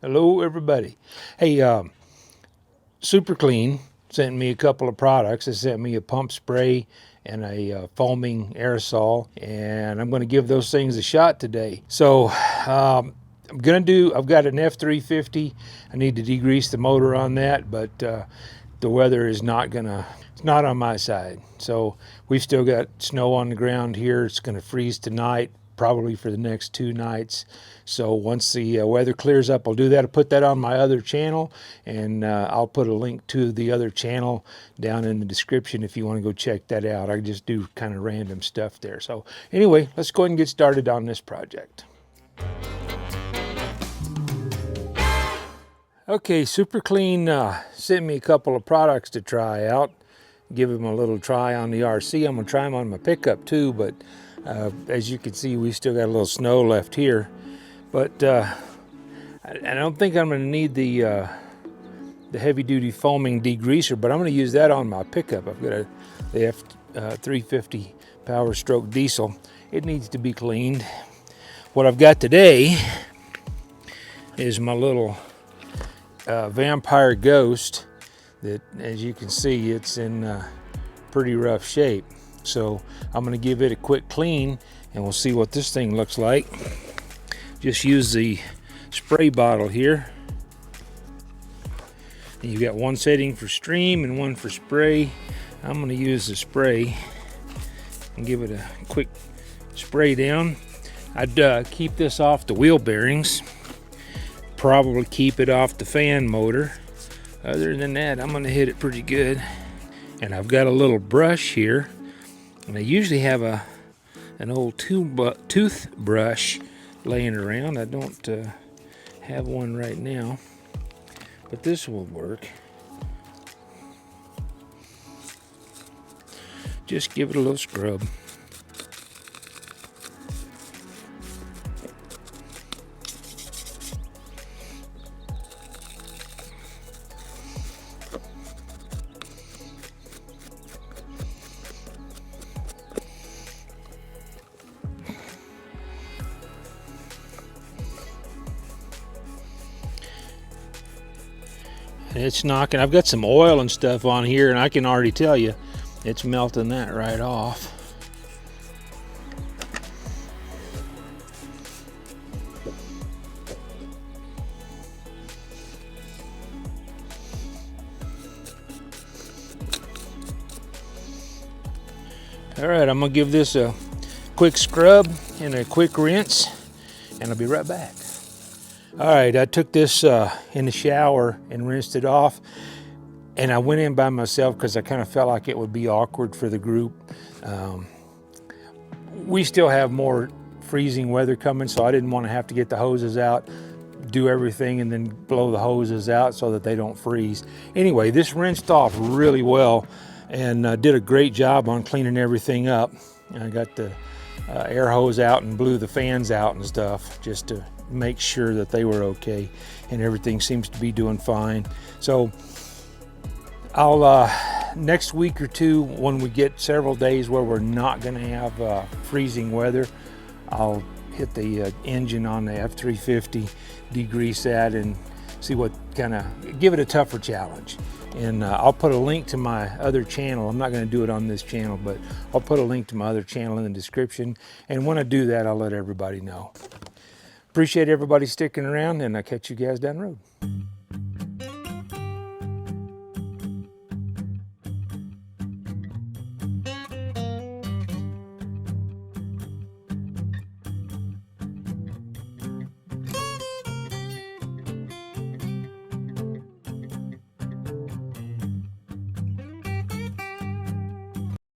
Hello everybody. Hey, Super Clean sent me a couple of products. They sent me a pump spray and a foaming aerosol, and I'm going to give those things a shot today. So I've got an F350. I need to degrease the motor on that, but the weather is it's not on my side. So we've still got snow on the ground here. It's going to freeze tonight, probably for the next 2 nights. So once the weather clears up, I'll do that. I'll put that on my other channel, and I'll put a link to the other channel down in the description if you want to go check that out. I just do kind of random stuff there. So anyway, let's go ahead and get started on this project. Okay, Super Clean sent me a couple of products to try out. Give them a little try on the RC. I'm going to try them on my pickup too, but as you can see, we still got a little snow left here. But I don't think I'm going to need the heavy-duty foaming degreaser, but I'm going to use that on my pickup. I've got the F350 Power Stroke diesel. It needs to be cleaned. What I've got today is my little Vampire Ghost that, as you can see, it's in pretty rough shape. So I'm going to give it a quick clean and we'll see what this thing looks like. Just use the spray bottle here. And you've got one setting for stream and one for spray. I'm going to use the spray and give it a quick spray down. I'd keep this off the wheel bearings. Probably keep it off the fan motor. Other than that, I'm going to hit it pretty good. And I've got a little brush here. And I usually have an old toothbrush laying around. I don't have one right now, but this will work. Just give it a little scrub. It's knocking. I've got some oil and stuff on here, and I can already tell you it's melting that right off. All right, I'm gonna give this a quick scrub and a quick rinse, and I'll be right back. All right, I took this in the shower and rinsed it off, and I went in by myself because I kind of felt like it would be awkward for the group. We still have more freezing weather coming, so I didn't want to have to get the hoses out, do everything, and then blow the hoses out so that they don't freeze. Anyway, this rinsed off really well and did a great job on cleaning everything up. I got the air hose out and blew the fans out and stuff just to make sure that they were okay, and everything seems to be doing fine. So I'll next week or two, when we get several days where we're not going to have freezing weather, I'll hit the engine on the F350, degrease that, and see what give it a tougher challenge. And I'll put a link to my other channel. I'm not going to do it on this channel, but I'll put a link to my other channel in the description, and when I do that, I'll let everybody know. Appreciate everybody sticking around, and I'll catch you guys down the road.